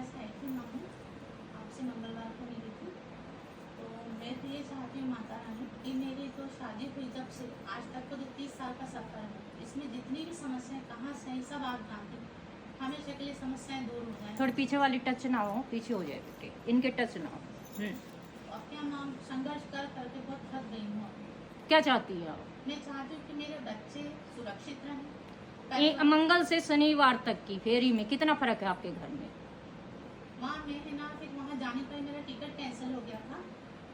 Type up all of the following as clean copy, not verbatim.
से आई थी मामू, आपसे मंगलवार को मिली थी। तो मैं तो ये चाहती हूँ माता रानी कि मेरी तो शादी हुई जब से आज तक को जो 30 साल का सफ़र है, इसमें जितनी भी समस्याएं कहाँ से हैं सब आप जानते हैं, हमेशा के लिए समस्याएं दूर हो जाए। थोड़ी पीछे वाली टच ना हो, पीछे हो जाए बेटे, इनके टच ना हो। और क्या नाम संघर्ष कर करके बहुत थक गई हूँ अभी। क्या चाहती है आप? मैं चाहती हूँ कि मेरे बच्चे सुरक्षित रहें। मंगल से शनिवार तक की फेरी में कितना फर्क है आपके घर में? वहाँ मैं है ना, फिर वहाँ जाने पर मेरा टिकट कैंसिल हो गया था,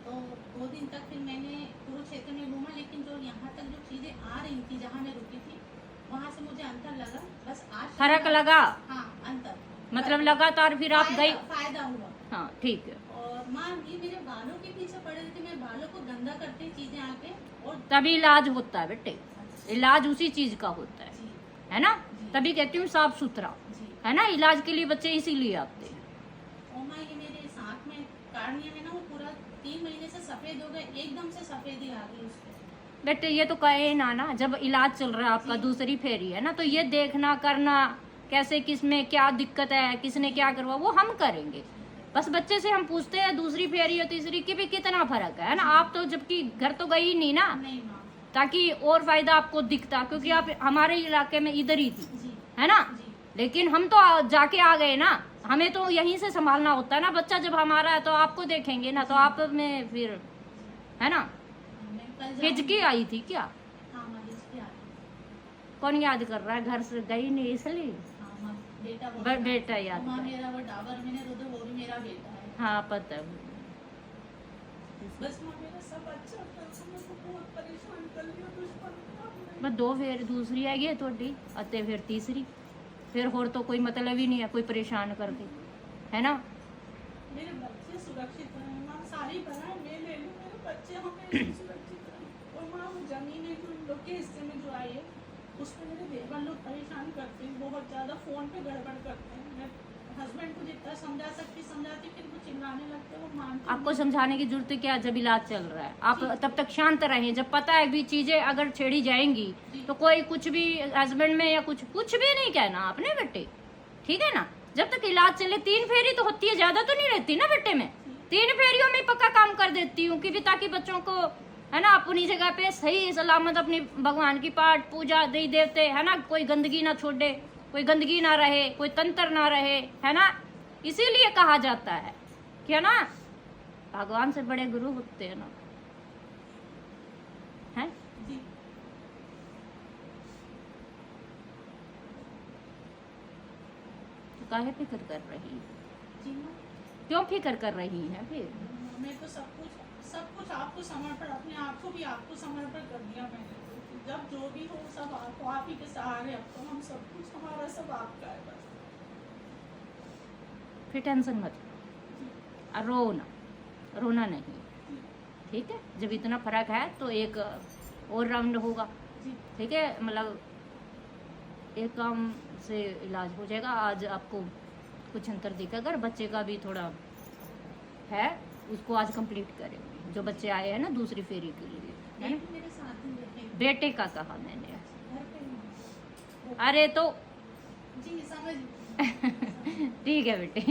तो 2 दिन तक फिर मैंने कुरुक्षेत्र में घूमा, लेकिन जो यहाँ तक जो चीज़ें आ रही थी जहाँ मैं रुकी थी वहाँ से मुझे अंतर लगा। बस आज फर्क लगा? हाँ, अंतर मतलब लगातार फिर आप गई? फायदा हुआ। हाँ ठीक है। और माँ ये मेरे बालों के पीछे पड़े थे, मैं बालों को गंदा करती चीजें आके, और तभी इलाज होता है बेटे, इलाज उसी चीज का होता है ना? तभी कहती हूँ साफ सुथरा, है ना? इलाज के लिए बच्चे इसीलिए आते हैं। और माँ ये मेरे साथ में कार्निया है ना, वो पूरा 3 महीने से सफेद हो गए, एकदम से सफेदी आ गई उस पे। बेटे ये तो कहे ना, जब इलाज चल रहा है आपका, दूसरी फेरी है ना, तो ये देखना करना कैसे, किसमें क्या दिक्कत है, किसने क्या करवा, वो हम करेंगे। बस बच्चे से हम पूछते हैं दूसरी फेरी और तीसरी की भी कितना फर्क है ना? आप तो जबकि घर तो गई नहीं ना, ताकि और फायदा आपको दिखता, क्योंकि आप हमारे इलाके में इधर ही थी, है ना? लेकिन हम तो जाके आ गए ना, हमें तो यहीं से संभालना होता है ना। बच्चा जब हमारा है तो आपको देखेंगे ना, तो आप में फिर, है ना? हिचकी आई थी क्या? कौन याद कर रहा है? घर से गई नहीं इसलिए? बेटा याद, मेरा वो डाबर मैंने वो भी मेरा बेटा है। हाँ पता है। बस मेरा सब अच्छा बहुत परेशान कर लिया दुश्मन। बस 2 फेर दूसरी हैगी थोड़ी, अते फिर तीसरी, फिर और तो कोई मतलब ही नहीं है कोई परेशान कर दे, है ना? मेरे बच्चे सुरक्षित रहें माँ, सारी बनाए मैं ले लूँ, मेरे बच्चे हमें सुरक्षित रहें। और माँ वो जमीन है जो इन लोग के हिस्से में जो आई है, उस पर मेरे देवर लोग परेशान करते हैं बहुत ज़्यादा, फ़ोन पे गड़बड़ करते हैं। मैं हस्बैंड को जितना समझा सकती समझाती, फिर वो चिल्लाने लगते, वो मानते। आपको समझाने की जरूरत क्या, जब इलाज चल रहा है आप तब तक शांत रहें। जब पता है भी चीजें अगर छेड़ी जाएंगी तो कोई कुछ भी हस्बैंड में या कुछ भी नहीं कहना आपने बेटे, ठीक है ना? जब तक इलाज चले, 3 फेरी तो होती है, ज्यादा तो नहीं रहती ना बेटे। मैं 3 फेरियों में पक्का काम कर देती हूँ, कि ताकि बच्चों को, है ना, अपनी जगह पे सही सलामत अपनी भगवान की पाठ पूजा देवी देवते, है ना, कोई गंदगी ना छोड़े, कोई गंदगी ना रहे, कोई तंत्र ना रहे, है ना? इसीलिए कहा जाता है कि, है ना, भगवान से बड़े गुरु होते हैं ना, है? तो काहे फिक्र कर रही है? क्यों फिक्र कर रही है? फिर मैं तो सब कुछ आपको समर्पण, अपने आप को भी आपको समर्पण कर दिया मैंने। जब जो भी हो सब आपको, आप ही के सहारे, अब तो हम सब कुछ, हमारा सब आपका है बस। फिर टेंशन मत रो ना, रोना नहीं, ठीक है? जब इतना फर्क है तो एक और राउंड होगा, ठीक है? मतलब एक काम से इलाज हो जाएगा। आज आपको कुछ अंतर दिखेगा, बच्चे का भी थोड़ा है, उसको आज कंप्लीट करेंगे। जो बच्चे आए हैं ना दूसरी फेरी के लिए, है ना? मेरे साथ ही बेटे का कहा मैंने? अरे तो जी समझ ठीक है बेटे।